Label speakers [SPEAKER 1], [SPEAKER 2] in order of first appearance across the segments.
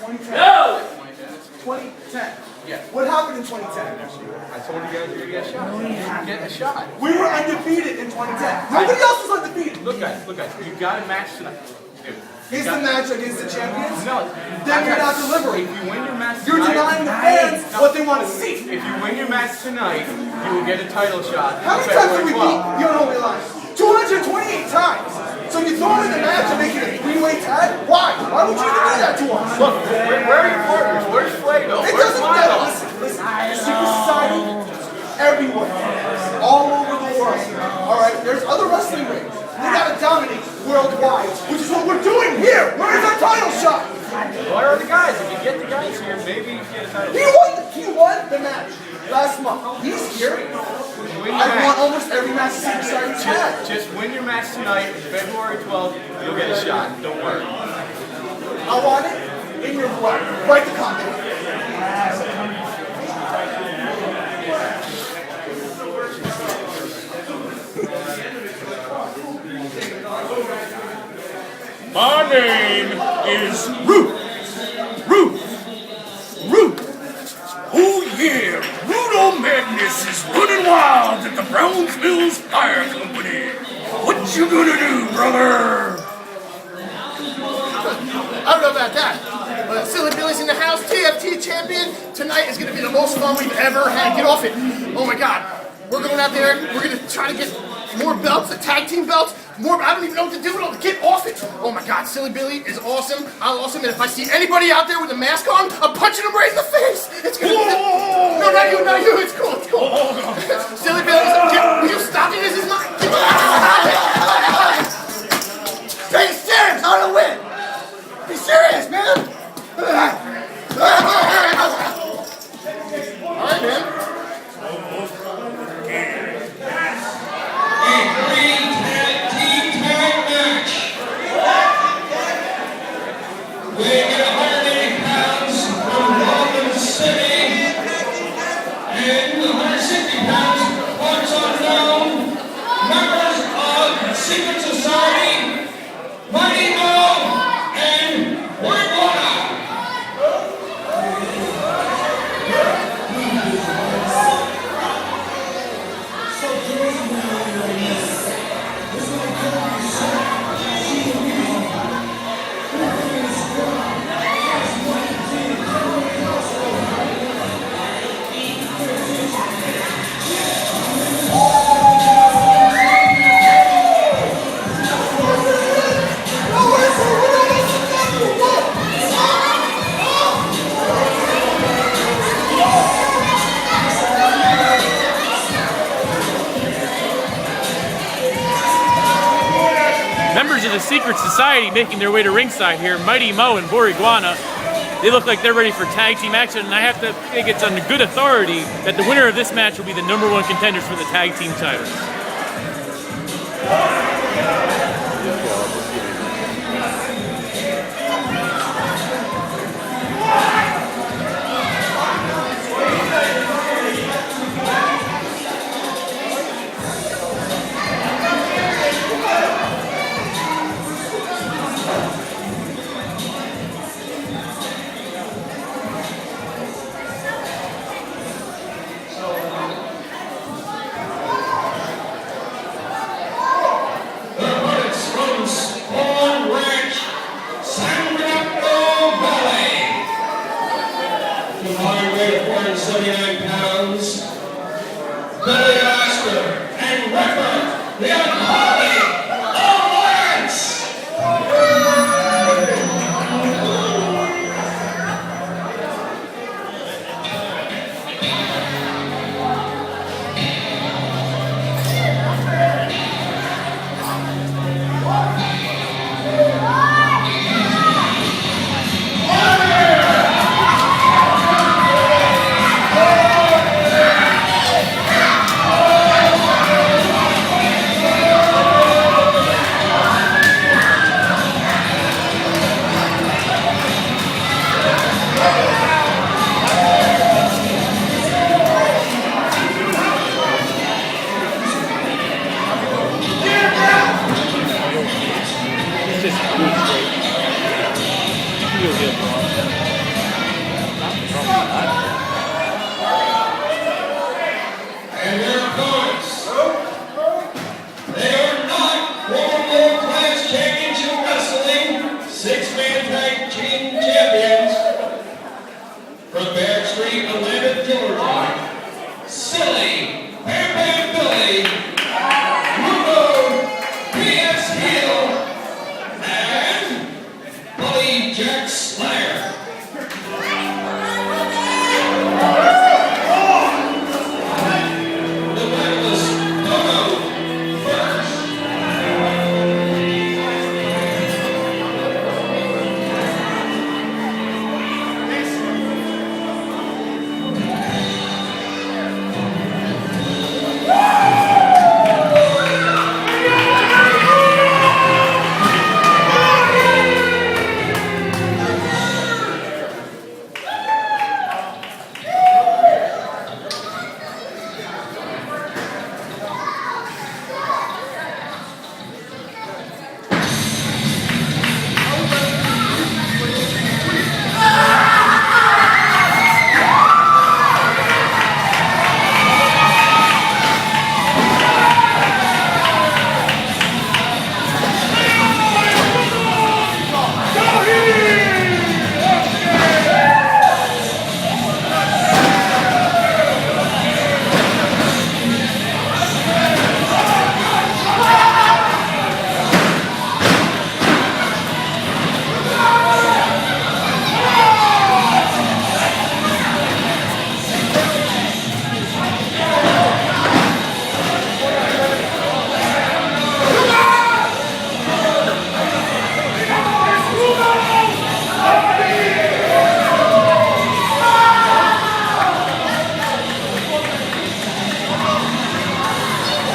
[SPEAKER 1] 2010.
[SPEAKER 2] No!
[SPEAKER 1] 2010.
[SPEAKER 2] Yeah.
[SPEAKER 1] What happened in 2010?
[SPEAKER 2] I told you guys you were going to get a shot. You're getting a shot.
[SPEAKER 1] We were undefeated in 2010. Nobody else was undefeated.
[SPEAKER 2] Look guys, you got a match tonight. Dude.
[SPEAKER 1] Is the match against the champions?
[SPEAKER 2] No.
[SPEAKER 1] Then you're not delivering.
[SPEAKER 2] If you win your match
[SPEAKER 1] You're
[SPEAKER 2] tonight,
[SPEAKER 1] denying the fans what they want to see.
[SPEAKER 2] if you win your match tonight, you will get a title shot.
[SPEAKER 1] How many times did we beat the Unholy Alliance? 228 times. So you throw in the match and make it a three-way tag? Why? Why would you even do that to us?
[SPEAKER 2] Look, where are your partners? Where's Flago?
[SPEAKER 1] It
[SPEAKER 2] Where's
[SPEAKER 1] doesn't matter.
[SPEAKER 2] Milo?
[SPEAKER 1] Listen. Secret society, everywhere. All over the world. Alright, there's other wrestling rings. We gotta dominate worldwide, which is what we're doing here. Where is our title shot?
[SPEAKER 2] Where are the guys? If you get the guys here, maybe you get a title shot.
[SPEAKER 1] He won the match last month. He's here. I won almost every match Secret Society's had.
[SPEAKER 2] Just win your match tonight, February 12th, you'll get a shot. Don't worry.
[SPEAKER 1] I want it in your blood. Write the comment.
[SPEAKER 3] My name is Root. Oh yeah, Rudo Madness is running wild at the Brownsville's Fire Company. What you gonna do, brother?
[SPEAKER 4] I don't know about that, but Silly Billy's in the house, TFT champion. Tonight is gonna be the most fun we've ever had. Get off it. Oh my God. We're going out there, we're gonna try to get more belts, the tag team belts. More, I don't even know what to do with all. Get off it! Oh my God, Silly Billy is awesome. I'm awesome, and if I see anybody out there with a mask on, I'm punching them right in the face. It's gonna be no, not you. It's cool. Silly Billy, will you stop it? This is not. Be serious. I don't win. Be serious, man. All right, man.
[SPEAKER 5] Weighing in 180 pounds from London City and 160 pounds parts unknown, members of Secret Society, Mighty Mo, and Warwana.
[SPEAKER 6] Members of the Secret Society making their way to ringside here, Mighty Mo and Boriguana. They look like they're ready for tag team action, and I have to think it's on good authority that the winner of this match will be the #1 contenders for the tag team titles. And Ripper, the Unholy Alliance! It's just good straight. He'll get
[SPEAKER 5] Slayer. The Fabulous Dodo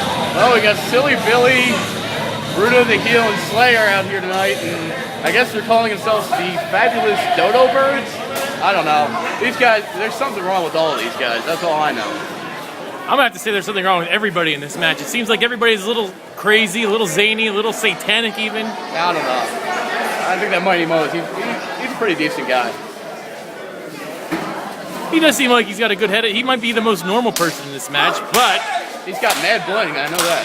[SPEAKER 5] Birds.
[SPEAKER 7] Well, we got Silly Billy, Bruno the Heel, and Slayer out here tonight, and I guess they're calling themselves the Fabulous Dodo Birds? I don't know. These guys, there's something wrong with all of these guys, that's all I know.
[SPEAKER 6] I'm gonna have to say there's something wrong with everybody in this match. It seems like everybody's a little crazy, a little zany, a little satanic even.
[SPEAKER 7] I don't know. I think that Mighty Mo, he's a pretty decent guy.
[SPEAKER 6] He does seem like he's got a good head. He might be the most normal person in this match, but
[SPEAKER 7] He's got mad bling, I know that.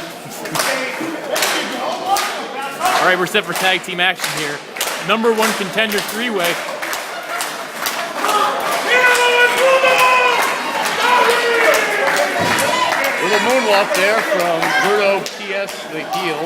[SPEAKER 6] all right, we're set for tag team action here. Number one contender three-way.
[SPEAKER 7] With a moonwalk there from Bruno T.S. the Heel.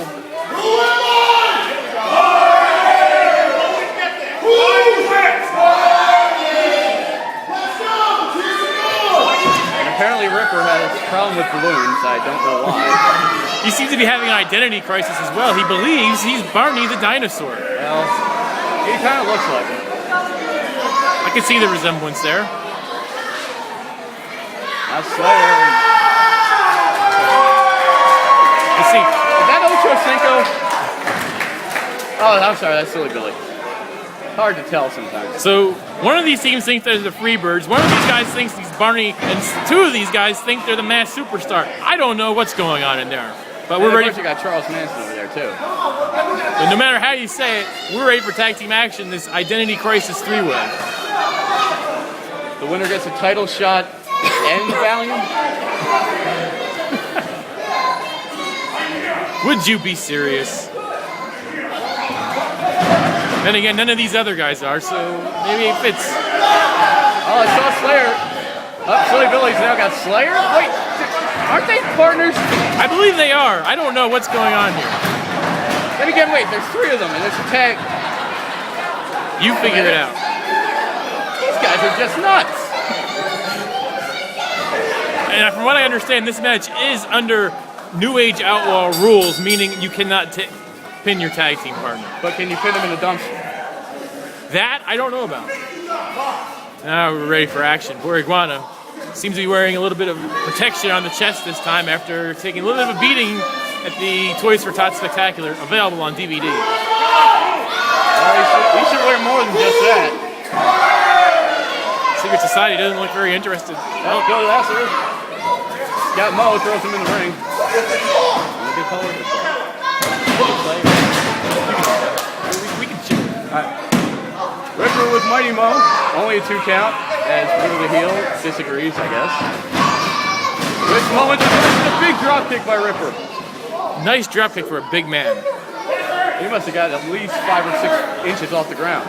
[SPEAKER 7] And apparently Ripper has a problem with balloons, I don't know why.
[SPEAKER 6] He seems to be having an identity crisis as well. He believes he's Barney the dinosaur.
[SPEAKER 7] Well, he kind of looks like it.
[SPEAKER 6] I can see the resemblance there.
[SPEAKER 7] Now Slayer.
[SPEAKER 6] Let's see.
[SPEAKER 7] Is that Ocho Cinco? Oh, I'm sorry, that's Silly Billy. Hard to tell sometimes.
[SPEAKER 6] So one of these teams thinks they're the Freebirds. One of these guys thinks he's Barney, and two of these guys think they're the Masked Superstar. I don't know what's going on in there, but we're ready.
[SPEAKER 7] Of course, you got Charles Manson over there too.
[SPEAKER 6] But no matter how you say it, we're ready for tag team action. This identity crisis three-way.
[SPEAKER 7] The winner gets a title shot and Valium.
[SPEAKER 6] Would you be serious? Then again, none of these other guys are, so maybe it fits.
[SPEAKER 7] Oh, I saw Slayer. Oh, Silly Billy's now got Slayer? Wait, aren't they partners?
[SPEAKER 6] I believe they are. I don't know what's going on here.
[SPEAKER 7] Then again, wait, there's three of them and it's a tag.
[SPEAKER 6] You figure it out.
[SPEAKER 7] These guys are just nuts.
[SPEAKER 6] And from what I understand, this match is under New Age Outlaw rules, meaning you cannot pin your tag team partner.
[SPEAKER 7] But can you pin them in the dumpster?
[SPEAKER 6] That I don't know about. Now we're ready for action. Boriguana seems to be wearing a little bit of protection on the chest this time after taking a little bit of a beating at the Toys for Tots Spectacular, available on DVD.
[SPEAKER 7] Well, he should wear more than just that.
[SPEAKER 6] Secret Society doesn't look very interested.
[SPEAKER 7] Oh, Billy Lasser. Got Mo, throws him in the ring.
[SPEAKER 6] We can chill.
[SPEAKER 7] Ripper with Mighty Mo, only a 2 count, as Bruno the Heel disagrees, I guess. This moment, a big drop kick by Ripper.
[SPEAKER 6] Nice drop kick for a big man.
[SPEAKER 7] He must have got at least 5 or 6 inches off the ground.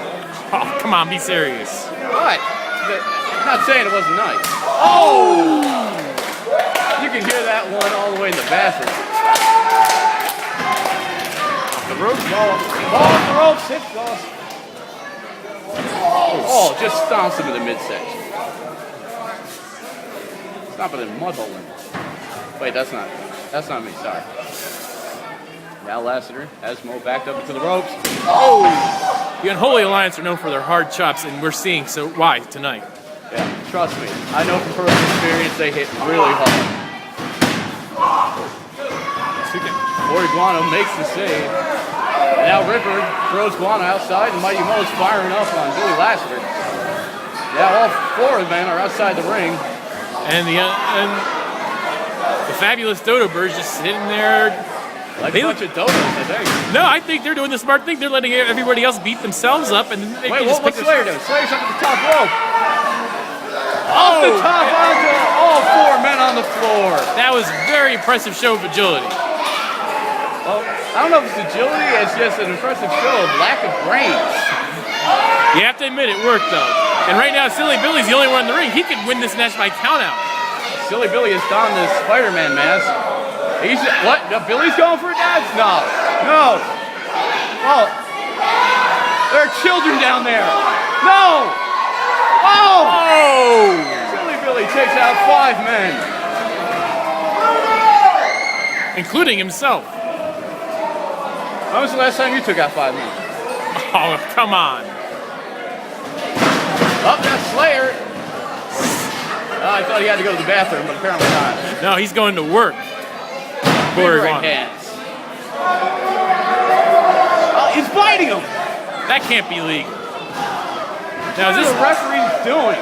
[SPEAKER 6] Oh, come on, be serious.
[SPEAKER 7] But, I'm not saying it wasn't nice. Oh! You can hear that one all the way in the bathroom.
[SPEAKER 6] The rope.
[SPEAKER 7] Ball off the ropes, hit goes. Oh, just stomps him in the midsection. Stomp it in mud hole. Wait, that's not me, sorry. Now Lassiter has Mo backed up into the ropes.
[SPEAKER 6] Oh! The Unholy Alliance are known for their hard chops, and we're seeing so why tonight.
[SPEAKER 7] Yeah, trust me. I know from personal experience they hit really hard. Corey Guano makes the save. And now Ripper throws Guano outside, and Mighty Mo's firing up on Billy Lassiter. Now all 4 of them are outside the ring.
[SPEAKER 6] And the Fabulous Dodo Birds just sitting there.
[SPEAKER 7] Like a bunch of dodos, I think.
[SPEAKER 6] No, I think they're doing the smart thing. They're letting everybody else beat themselves up, and then they
[SPEAKER 7] Wait,
[SPEAKER 6] can just
[SPEAKER 7] what's
[SPEAKER 6] pick
[SPEAKER 7] Slayer doing? Slayer's up at the top rope. Off the top onto all 4 men on the floor.
[SPEAKER 6] That was very impressive show of agility.
[SPEAKER 7] Well, I don't know if it's agility, it's just an impressive show of lack of brains.
[SPEAKER 6] You have to admit it worked, though. And right now, Silly Billy's the only one in the ring. He could win this match by countout.
[SPEAKER 7] Silly Billy has donned the Spider-Man mask. He's what? No, Billy's going for a dance? No. Oh, there are children down there. No. Oh. Silly Billy takes out 5 men,
[SPEAKER 6] including himself.
[SPEAKER 7] When was the last time you took out 5 men?
[SPEAKER 6] Oh, come on.
[SPEAKER 7] Up, that's Slayer. Oh, I thought he had to go to the bathroom, but apparently not.
[SPEAKER 6] No, he's going to work.
[SPEAKER 7] Big right hands. Oh, he's biting him.
[SPEAKER 6] That can't be legal. Now,
[SPEAKER 7] What is the referee doing?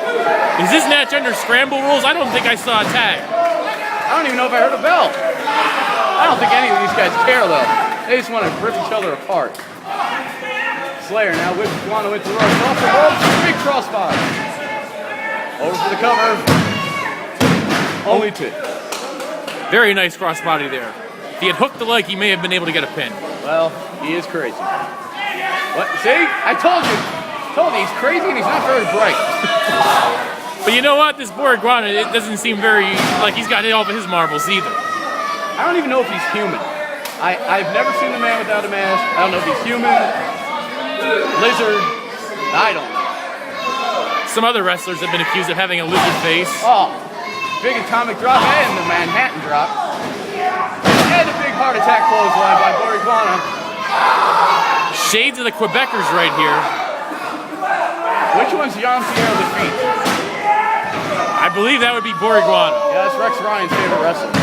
[SPEAKER 6] Is this match under scramble rules? I don't think I saw a tag.
[SPEAKER 7] I don't even know if I heard a bell. I don't think any of these guys care, though. They just want to rip each other apart. Slayer now whips Guano into the ropes. Off the ropes, big crossbody. Over for the cover. Only 2.
[SPEAKER 6] Very nice crossbody there. If he had hooked the leg, he may have been able to get a pin.
[SPEAKER 7] Well, he is crazy. What? See? I told you. He's crazy and he's not very bright.
[SPEAKER 6] But you know what? This Boris Guano, it doesn't seem very like he's got it off of his marbles either.
[SPEAKER 7] I don't even know if he's human. I've never seen the man without a mask. I don't know if he's human, lizard, I don't know.
[SPEAKER 6] Some other wrestlers have been accused of having a lizard face.
[SPEAKER 7] Oh, big atomic drop and the Manhattan drop. And a big heart attack clothesline by Boris Guano.
[SPEAKER 6] Shades of the Quebecers right here.
[SPEAKER 7] Which one's Jean-Pierre Lafitte?
[SPEAKER 6] I believe that would be Boris Guano.
[SPEAKER 7] Yeah, that's Rex Ryan's favorite wrestler.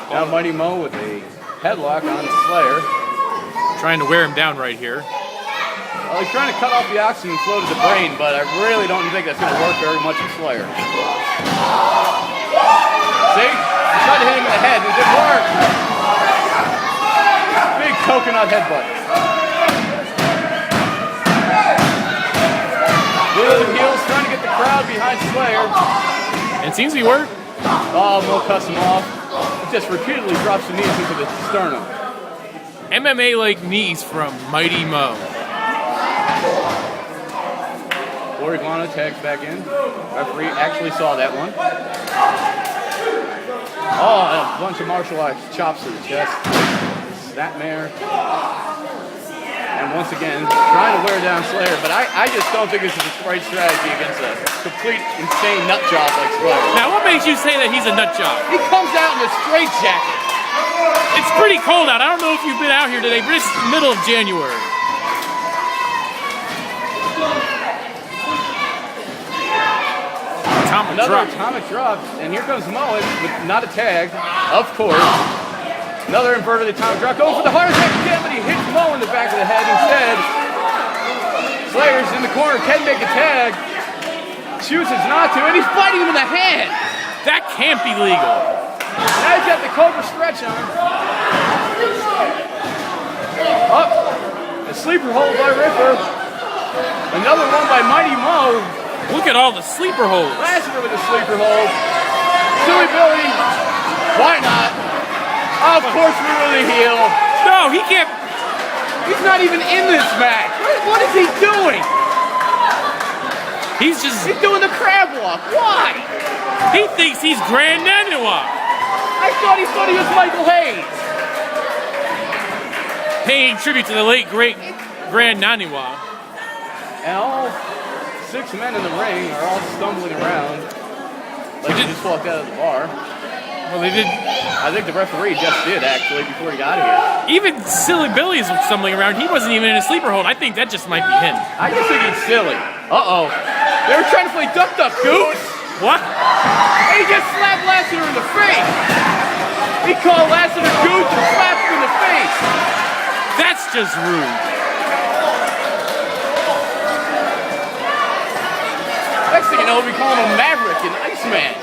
[SPEAKER 7] Now Mighty Mo with a headlock on Slayer.
[SPEAKER 6] Trying to wear him down right here.
[SPEAKER 7] Well, he's trying to cut off the oxygen flow to the brain, but I really don't think that's going to work very much with Slayer. See? He tried to hit him in the head, and it didn't work. Big coconut headbutt. Blue heels trying to get the crowd behind Slayer.
[SPEAKER 6] And it seems to be working.
[SPEAKER 7] Oh, Mo cuts him off. He just repeatedly drops the knees into the sternum.
[SPEAKER 6] MMA-like knees from Mighty Mo.
[SPEAKER 7] Boris Guano tags back in. Referee actually saw that one. Oh, a bunch of martial arts chops to the chest. Snapmare. And once again, trying to wear down Slayer, but I just don't think this is the right strategy against a complete insane nut job like Slayer.
[SPEAKER 6] Now, what makes you say that he's a nut job?
[SPEAKER 7] He comes out in a straight jacket.
[SPEAKER 6] It's pretty cold out. I don't know if you've been out here today, but it's the middle of January.
[SPEAKER 7] Another atomic drop, and here comes Mo with not a tag, of course. Another inverted atomic drop, going for the heart attack again, but he hits Mo in the back of the head instead. Slayer's in the corner, can make a tag. Chooses not to, and he's biting him in the hand.
[SPEAKER 6] That can't be legal.
[SPEAKER 7] Now he's got the Cobra stretch on. Up, a sleeper hold by Ripper. Another one by Mighty Mo.
[SPEAKER 6] Look at all the sleeper holds.
[SPEAKER 7] Lassiter with a sleeper hold. Silly Billy. Why not? Of course we were the heel.
[SPEAKER 6] No, he can't.
[SPEAKER 7] He's not even in this match. What is he doing?
[SPEAKER 6] He's
[SPEAKER 7] doing the crab walk. Why?
[SPEAKER 6] He thinks he's Grand Nanawa.
[SPEAKER 7] I I thought he was Michael Hayes.
[SPEAKER 6] Paying tribute to the late great Grand Naniwa.
[SPEAKER 7] And all 6 men in the ring are all stumbling around like they just walked out of the bar.
[SPEAKER 6] Well, they did.
[SPEAKER 7] I think the referee just did, actually, before he got here.
[SPEAKER 6] Even Silly Billy's stumbling around. He wasn't even in a sleeper hold. I think that just might be him.
[SPEAKER 7] I just think he's silly. Uh-oh. They were trying to play duck-duck goose.
[SPEAKER 6] What?
[SPEAKER 7] And he just slapped Lassiter in the face. He called Lassiter goose and slapped him in the face.
[SPEAKER 6] That's just rude.
[SPEAKER 7] Next thing you know, we call him a Maverick and Iceman.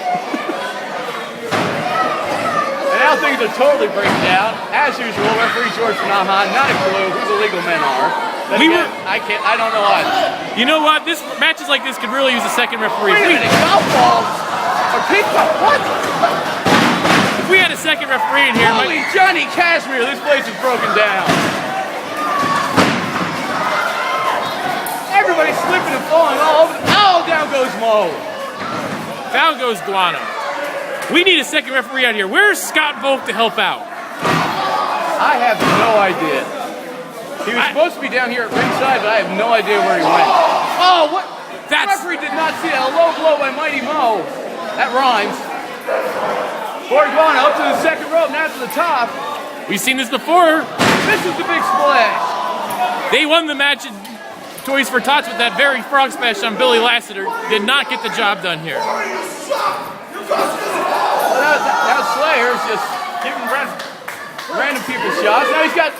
[SPEAKER 7] And now things are totally breaking down. As usual, referee George Panahan, not a clue who the legal men are. Then again, I don't know either.
[SPEAKER 6] You know what? Matches like this could really use a second referee.
[SPEAKER 7] Wait a minute, golf balls or ping pong? What?
[SPEAKER 6] If we had a second referee in here,
[SPEAKER 7] Holy Johnny Cashmere, this place is broken down. Everybody's slipping and falling all over. Oh, down goes Mo.
[SPEAKER 6] down goes Guano. We need a second referee out here. Where's Scott Volk to help out?
[SPEAKER 7] I have no idea. He was supposed to be down here at ringside, but I have no idea where he went. Oh, what? The referee did not see that. A low blow by Mighty Mo. That rhymes. Guano up to the second rope, now to the top.
[SPEAKER 6] We've seen this before.
[SPEAKER 7] This is the big splash.
[SPEAKER 6] They won the match at Toys for Tots with that very frog splash on Billy Lassiter. Did not get the job done here.
[SPEAKER 7] Now Slayer's just giving random people shots. Now he's got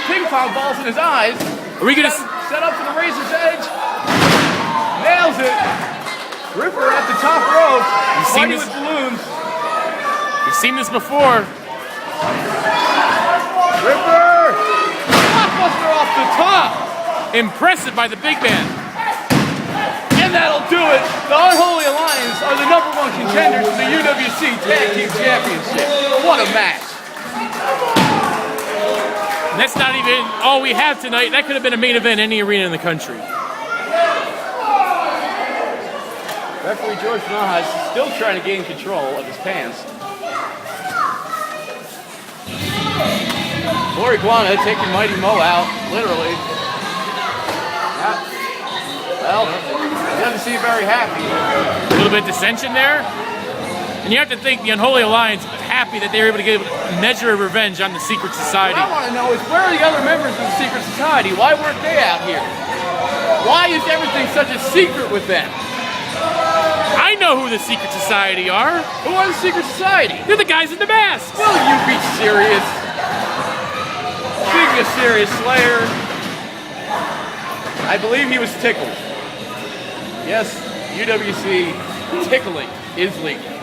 [SPEAKER 7] ping pong balls in his eyes.
[SPEAKER 6] Are we gonna
[SPEAKER 7] set up for the razor's edge? Nails it. Ripper at the top rope. Fighting with balloons.
[SPEAKER 6] We've seen this before.
[SPEAKER 7] Ripper! Blockbuster off the top!
[SPEAKER 6] Impressive by the big man.
[SPEAKER 7] And that'll do it. The Unholy Alliance are the #1 contenders for the UWC Tag Team Championship. What a match.
[SPEAKER 6] And that's not even all we have tonight. That could have been a main event in any arena in the country.
[SPEAKER 7] Referee George Panahan is still trying to gain control of his pants. Guana taking Mighty Mo out, literally. Yeah. Well, he doesn't seem very happy.
[SPEAKER 6] A little bit of dissension there. And you have to think the Unholy Alliance is happy that they were able to get a measure of revenge on the Secret Society.
[SPEAKER 7] What I want to know is where are the other members of the Secret Society? Why weren't they out here? Why is everything such a secret with them?
[SPEAKER 6] I know who the Secret Society are.
[SPEAKER 7] Who are the Secret Society?
[SPEAKER 6] They're the guys in the masks.
[SPEAKER 7] Will you be serious? Speaking of serious, Slayer, I believe he was tickled. Yes, UWC tickling is legal.